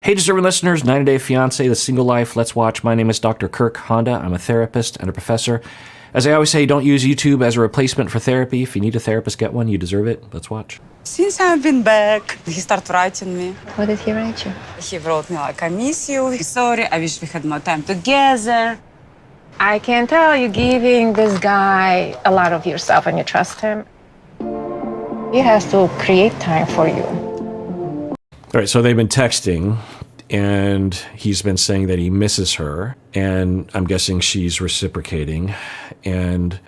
Hey, deserving listeners, 90 Day Fiancé, The Single Life, Let's Watch. My name is Dr. Kirk Honda. I'm a therapist and a professor. As I always say, don't use YouTube as a replacement for therapy. If you need a therapist, get one. You deserve it. Let's watch. Since I've been back, he started writing me. What did he write you? He wrote me like, I miss you. Sorry, I wish we had more time together. I can tell you're giving this guy a lot of yourself and you trust him. He has to create time for you. All right, so they've been texting, and he's been saying that he misses her, and I'm guessing she's reciprocating, and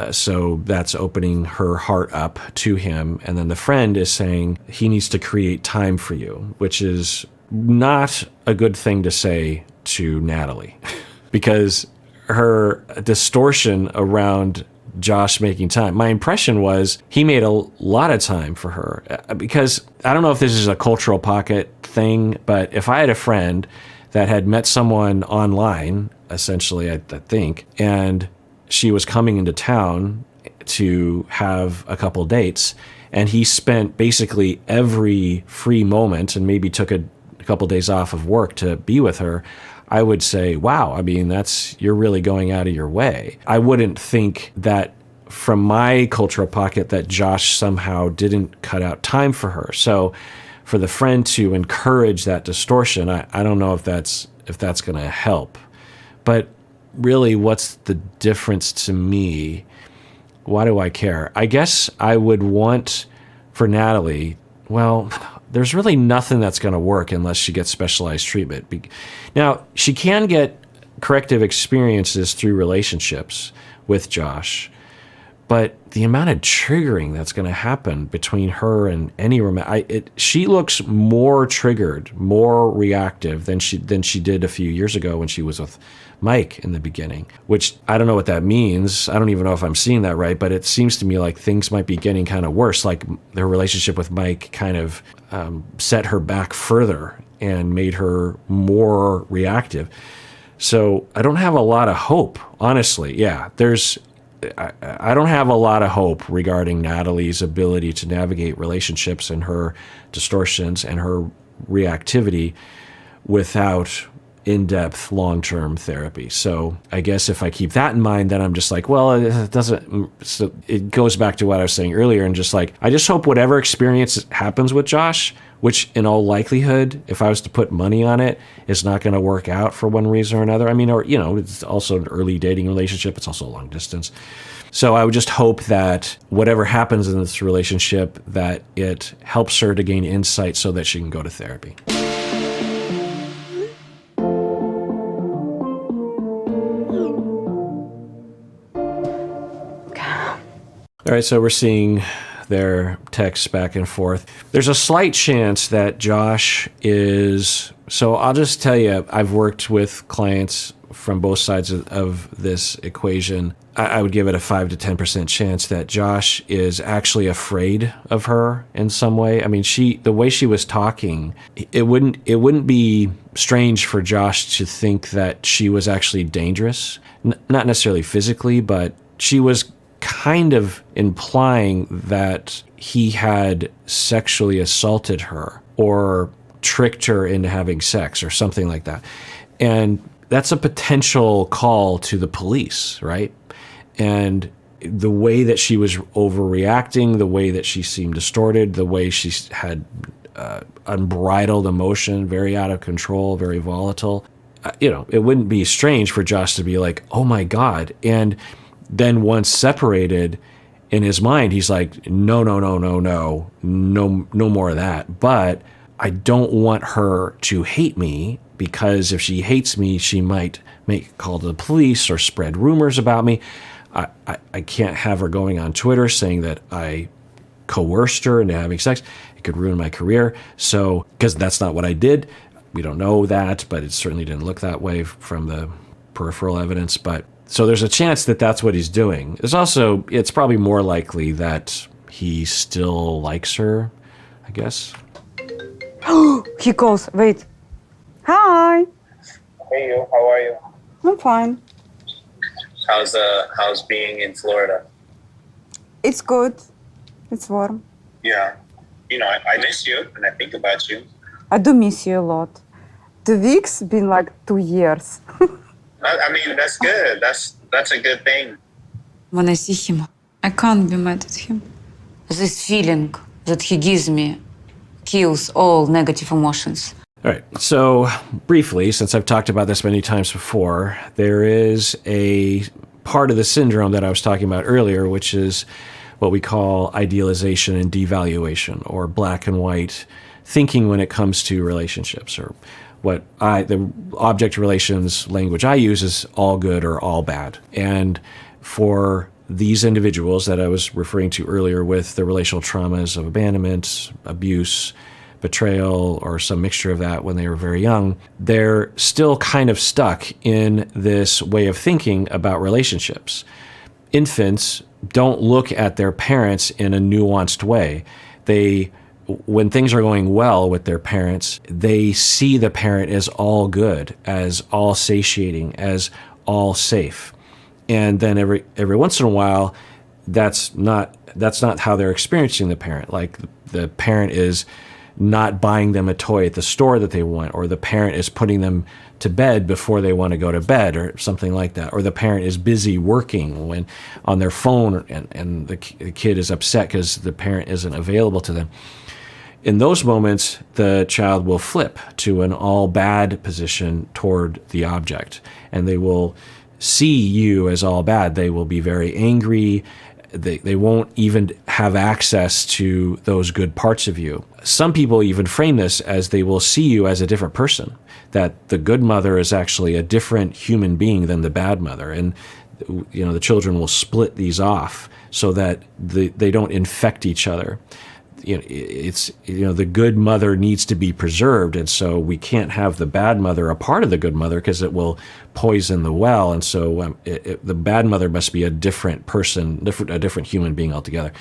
so that's opening her heart up to him. And then the friend is saying he needs to create time for you, which is not a good thing to say to Natalie, because her distortion around Josh making time. My impression was he made a lot of time for her, because I don't know if this is a cultural pocket thing, but if I had a friend that had met someone online, essentially, I think, and she was coming into town to have a couple dates, and he spent basically every free moment and maybe took a couple days off of work to be with her, I would say, wow, I mean, you're really going out of your way. I wouldn't think that from my cultural pocket that Josh somehow didn't cut out time for her. So for the friend to encourage that distortion, I don't know if that's going to help. But really, what's the difference to me? Why do I care? I guess I would want for Natalie, well, there's really nothing that's going to work unless she gets specialized treatment. Now, she can get corrective experiences through relationships with Josh, but the amount of triggering that's going to happen between her and any she looks more triggered, more reactive than she did a few years ago when she was with Mike in the beginning, which I don't know what that means. I don't even know if I'm seeing that right, but it seems to me like things might be getting kind of worse, like their relationship with Mike kind of set her back further and made her more reactive. So I don't have a lot of hope, honestly. Yeah, I don't have a lot of hope regarding Natalie's ability to navigate relationships and her distortions and her reactivity without in-depth long-term therapy. So I guess if I keep that in mind, then I'm just like, well, it doesn't, so it goes back to what I was saying earlier, and just like, I just hope whatever experience happens with Josh, which in all likelihood, if I was to put money on it, is not going to work out for one reason or another. I mean, or, it's also an early dating relationship. It's also a long distance. So I would just hope that whatever happens in this relationship, that it helps her to gain insight so that she can go to therapy. All right, so we're seeing their texts back and forth. There's a slight chance that Josh is... So I'll just tell you, I've worked with clients from both sides of this equation. I would give it a 5 to 10% chance that Josh is actually afraid of her in some way. I mean, the way she was talking, it wouldn't be strange for Josh to think that she was actually dangerous. Not necessarily physically, but she was kind of implying that he had sexually assaulted her or tricked her into having sex or something like that. And that's a potential call to the police, right? And the way that she was overreacting, the way that she seemed distorted, the way she had unbridled emotion, very out of control, very volatile, it wouldn't be strange for Josh to be like, oh my God. And then once separated, in his mind, he's like, no more of that. But I don't want her to hate me, because if she hates me, she might make a call to the police or spread rumors about me. I can't have her going on Twitter saying that I coerced her into having sex. It could ruin my career. So, because that's not what I did. We don't know that, but it certainly didn't look that way from the peripheral evidence. But so there's a chance that that's what he's doing. It's probably more likely that he still likes her, I guess. He calls. Wait. Hi. Hey, you. How are you? I'm fine. How's being in Florida? It's good. It's warm. Yeah. I miss you and I think about you. I do miss you a lot. 2 weeks been like 2 years. I mean, that's good. That's a good thing. When I see him, I can't be mad at him. This feeling that he gives me kills all negative emotions. All right. So briefly, since I've talked about this many times before, there is a part of the syndrome that I was talking about earlier, which is what we call idealization and devaluation, or black and white thinking when it comes to relationships, or the object relations language I use is all good or all bad. And for these individuals that I was referring to earlier with the relational traumas of abandonment, abuse, betrayal, or some mixture of that when they were very young, they're still kind of stuck in this way of thinking about relationships. Infants don't look at their parents in a nuanced way. When things are going well with their parents, they see the parent as all good, as all satiating, as all safe. And then every once in a while, that's not how they're experiencing the parent. Like the parent is not buying them a toy at the store that they want, or the parent is putting them to bed before they want to go to bed, or something like that. Or the parent is busy working when on their phone, and the kid is upset because the parent isn't available to them. In those moments, the child will flip to an all bad position toward the object, and they will see you as all bad. They will be very angry. They won't even have access to those good parts of you. Some people even frame this as they will see you as a different person, that the good mother is actually a different human being than the bad mother. And the children will split these off so that they don't infect each other. The good mother needs to be preserved, and so we can't have the bad mother a part of the good mother because it will poison the well. And so the bad mother must be a different person, a different human being altogether.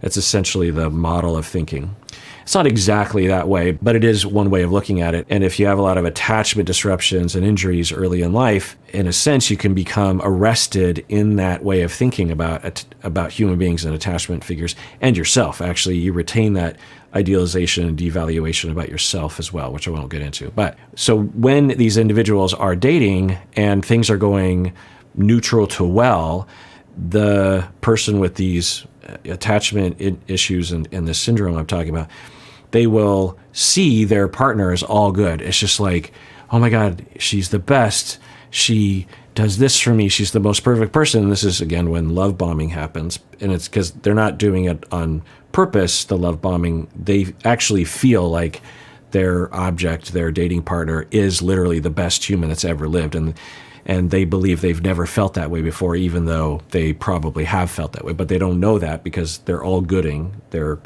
It's essentially the model of thinking. It's not exactly that way, but it is one way of looking at it. And if you have a lot of attachment disruptions and injuries early in life, in a sense, you can become arrested in that way of thinking about human beings and attachment figures, and yourself. Actually, you retain that idealization and devaluation about yourself as well, which I won't get into. But so when these individuals are dating and things are going neutral to well, the person with these attachment issues and the syndrome I'm talking about, they will see their partner as all good. It's just like, oh my God, she's the best. She does this for me. She's the most perfect person. And this is, again, when love bombing happens. And it's because they're not doing it on purpose, the love bombing. They actually feel like their object, their dating partner, is literally the best human that's ever lived. And they believe they've never felt that way before, even though they probably have felt that way. But they don't know that because they're all gooding. They're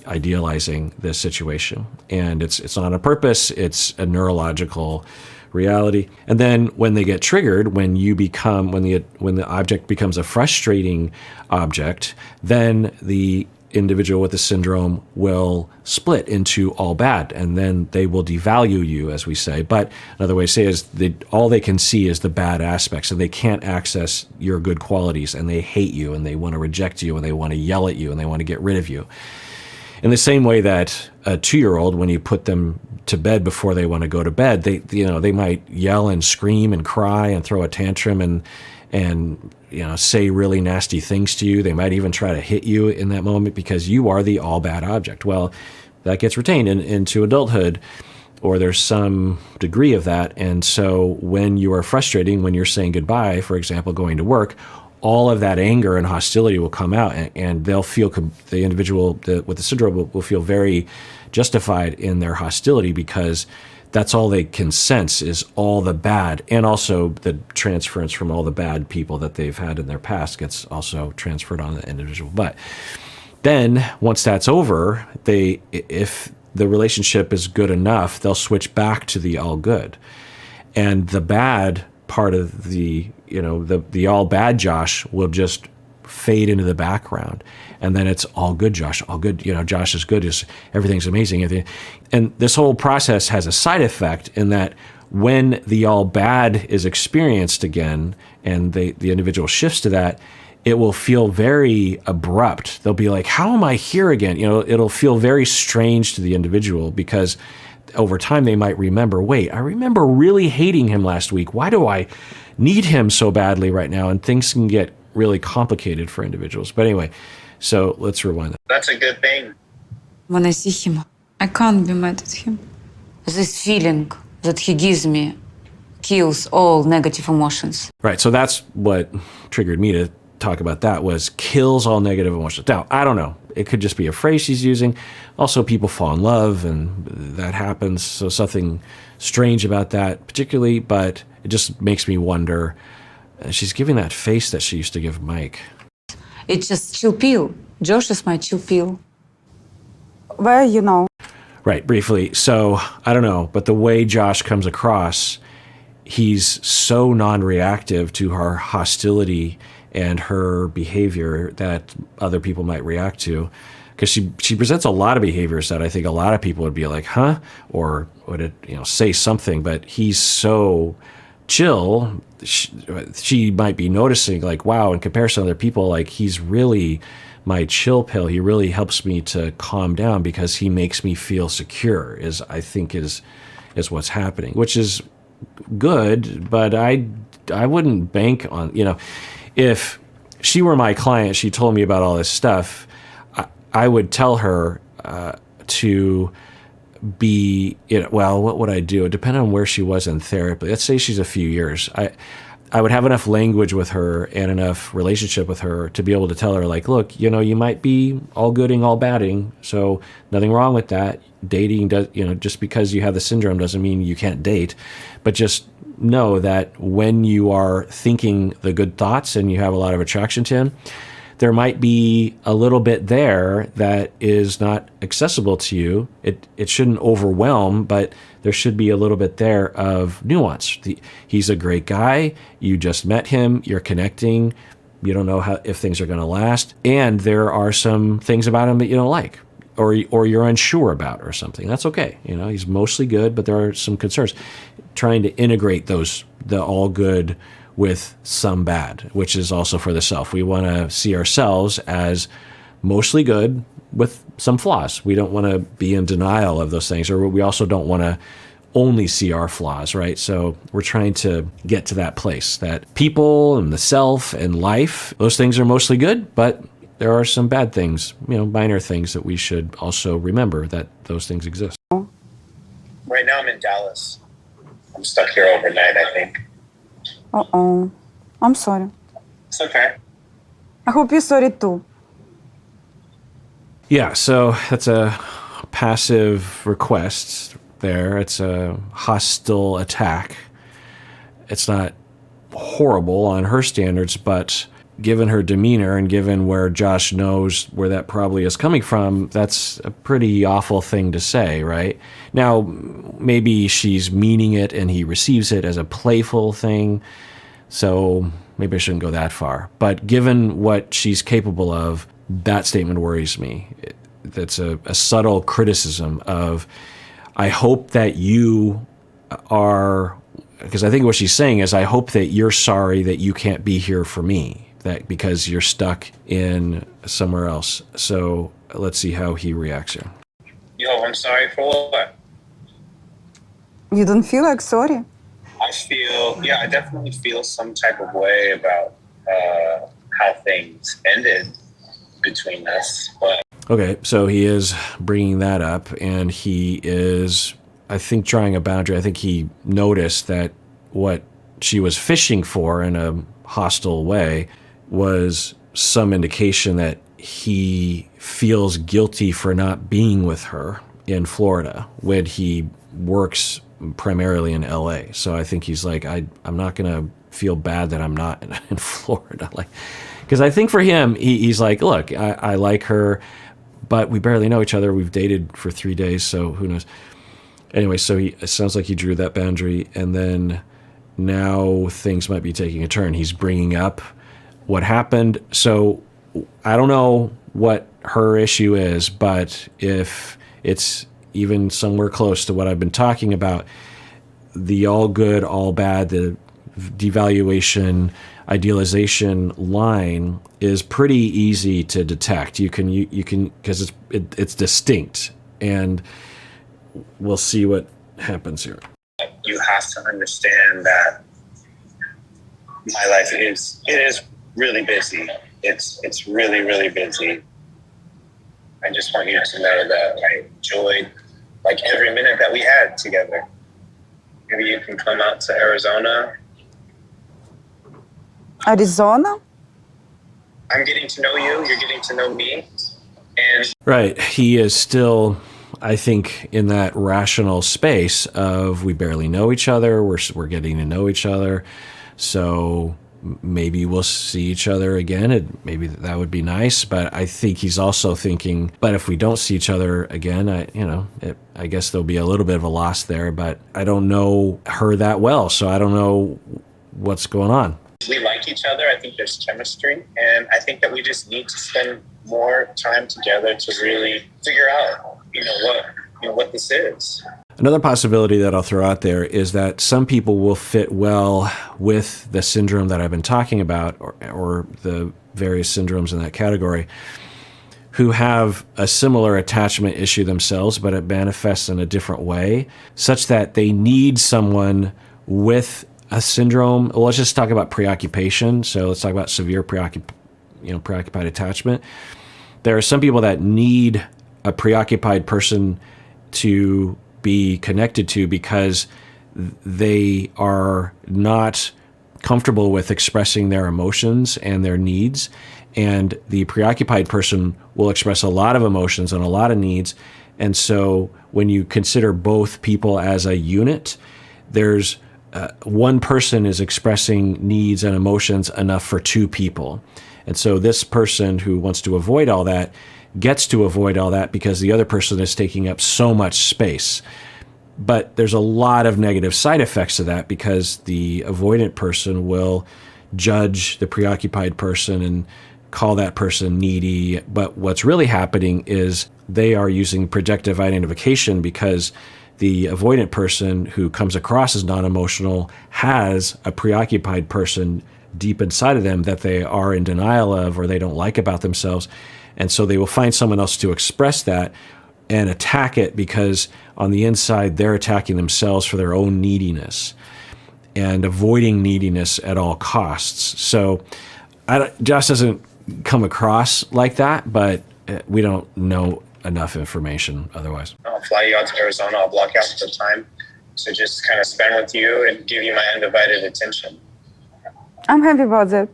idealizing this situation. And it's not on purpose. It's a neurological reality. And then when they get triggered, when the object becomes a frustrating object, then the individual with the syndrome will split into all bad, and then they will devalue you, as we say. But another way to say is all they can see is the bad aspects, and they can't access your good qualities, and they hate you, and they want to reject you, and they want to yell at you, and they want to get rid of you. In the same way that a 2-year-old, when you put them to bed before they want to go to bed, they might yell and scream and cry and throw a tantrum and say really nasty things to you. They might even try to hit you in that moment because you are the all bad object. Well, that gets retained into adulthood, or there's some degree of that. And so when you are frustrating, when you're saying goodbye, for example, going to work, all of that anger and hostility will come out, and they'll feel, the individual with the syndrome will feel very justified in their hostility because that's all they can sense is all the bad, and also the transference from all the bad people that they've had in their past gets also transferred on the individual. But then once that's over, if the relationship is good enough, they'll switch back to the all good, and the bad part of the all bad Josh will just fade into the background, and then it's all good Josh, all good, Josh is good, everything's amazing. And this whole process has a side effect in that when the all bad is experienced again and the individual shifts to that, it will feel very abrupt. They'll be like, how am I here again? It'll feel very strange to the individual because over time they might remember, wait, I remember really hating him last week. Why do I need him so badly right now? And things can get really complicated for individuals. But anyway, so let's rewind that. That's a good thing. When I see him, I can't be mad at him. This feeling that he gives me kills all negative emotions. Right. So that's what triggered me to talk about that, was kills all negative emotions. Now, I don't know. It could just be a phrase she's using. Also, people fall in love and that happens. So something strange about that particularly, but it just makes me wonder. She's giving that face that she used to give Mike. It's just chill pill. Josh is my chill pill. Well, you know. Right, briefly. So, I don't know, but the way Josh comes across, he's so non-reactive to her hostility and her behavior that other people might react to. Because she presents a lot of behaviors that I think a lot of people would be like, huh? Or would it, say something, but he's so chill. She might be noticing like, wow, in comparison to other people, like he's really my chill pill. He really helps me to calm down because he makes me feel secure, I think is what's happening, which is good, but I wouldn't bank on, if she were my client, she told me about all this stuff, I would tell her to be, well, what would I do? It depended on where she was in therapy. Let's say she's a few years. I would have enough language with her and enough relationship with her to be able to tell her, like, look, you might be all gooding, all badding, so nothing wrong with that. Dating does, just because you have the syndrome doesn't mean you can't date, but just know that when you are thinking the good thoughts and you have a lot of attraction to him, there might be a little bit there that is not accessible to you. It shouldn't overwhelm, but there should be a little bit there of nuance. He's a great guy. You just met him. You're connecting. You don't know if things are going to last. And there are some things about him that you don't like or you're unsure about or something. That's okay. He's mostly good, but there are some concerns. Trying to integrate the all good with some bad, which is also for the self. We want to see ourselves as mostly good with some flaws. We don't want to be in denial of those things, or we also don't want to only see our flaws, right? So we're trying to get to that place that people and the self and life, those things are mostly good, but there are some bad things, minor things that we should also remember that those things exist. Right now I'm in Dallas. I'm stuck here overnight, I think. Uh-oh. I'm sorry. It's okay. I hope you're sorry too. Yeah, so that's a passive request there. It's a hostile attack. It's not horrible on her standards, but given her demeanor and given where Josh knows where that probably is coming from, that's a pretty awful thing to say, right? Now, maybe she's meaning it and he receives it as a playful thing, so maybe I shouldn't go that far. But given what she's capable of, that statement worries me. That's a subtle criticism of, I hope that you are, because I think what she's saying is, I hope that you're sorry that you can't be here for me, that because you're stuck in somewhere else. So let's see how he reacts here. Yo, I'm sorry for what? You don't feel like sorry? I definitely feel some type of way about how things ended between us. But Okay, so he is bringing that up, and he is, I think, drawing a boundary. I think he noticed that what she was fishing for in a hostile way was some indication that he feels guilty for not being with her in Florida when he works primarily in LA. So I think he's like, I'm not going to feel bad that I'm not in Florida. Because I think for him, he's like, look, I like her, but we barely know each other. We've dated for 3 days, so who knows? Anyway, so it sounds like he drew that boundary, and then now things might be taking a turn. He's bringing up what happened. So I don't know what her issue is, but if it's even somewhere close to what I've been talking about, the all good, all bad, the devaluation, idealization line is pretty easy to detect. You can because it's distinct, and we'll see what happens here. You have to understand that my life is really busy. It's really, really busy. I just want you to know that I enjoyed like every minute that we had together. Maybe you can come out to Arizona. Arizona? I'm getting to know you, you're getting to know me. And Right. He is still, I think, in that rational space of we barely know each other. We're getting to know each other. So maybe we'll see each other again. And maybe that would be nice. But I think he's also thinking, but if we don't see each other again, I guess there'll be a little bit of a loss there. But I don't know her that well. So I don't know what's going on. we like each other. I think there's chemistry. And I think that we just need to spend more time together to really figure out, what this is. Another possibility that I'll throw out there is that some people will fit well with the syndrome that I've been talking about, or the various syndromes in that category, who have a similar attachment issue themselves, but it manifests in a different way, such that they need someone with a syndrome. Well, let's just talk about preoccupation. So let's talk about severe preoccupied attachment. There are some people that need a preoccupied person to be connected to because they are not comfortable with expressing their emotions and their needs. And the preoccupied person will express a lot of emotions and a lot of needs. And so when you consider both people as a unit, there's one person is expressing needs and emotions enough for two people. And so this person who wants to avoid all that gets to avoid all that because the other person is taking up so much space. But there's a lot of negative side effects to that because the avoidant person will judge the preoccupied person and call that person needy. But what's really happening is they are using projective identification because the avoidant person who comes across as non-emotional has a preoccupied person deep inside of them that they are in denial of or they don't like about themselves. And so they will find someone else to express that and attack it because on the inside, they're attacking themselves for their own neediness and avoiding neediness at all costs. So Josh doesn't come across like that, but we don't know enough information otherwise. I'll fly you out to Arizona. I'll block out the time to just kind of spend with you and give you my undivided attention. I'm happy about that.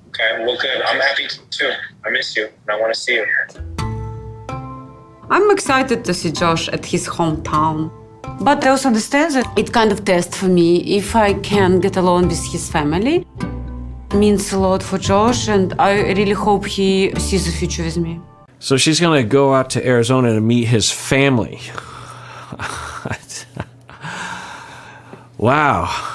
Okay, well, good. I'm happy too. I miss you, and I want to see you. I'm excited to see Josh at his hometown. But I also understand that it kind of test for me if I can get along with his family. It means a lot for Josh, and I really hope he sees the future with me. So she's going to go out to Arizona to meet his family. Wow.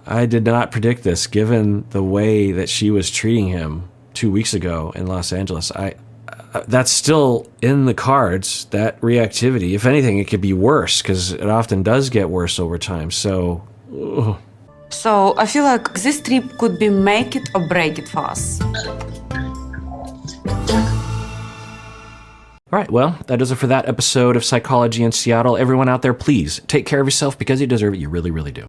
I did not predict this given the way that she was treating him 2 weeks ago in Los Angeles. That's still in the cards, that reactivity. If anything, it could be worse because it often does get worse over time. So I feel like this trip could be make it or break it for us. All right, well, that does it for that episode of Psychology in Seattle. Everyone out there, please take care of yourself because you deserve it. You really, really do.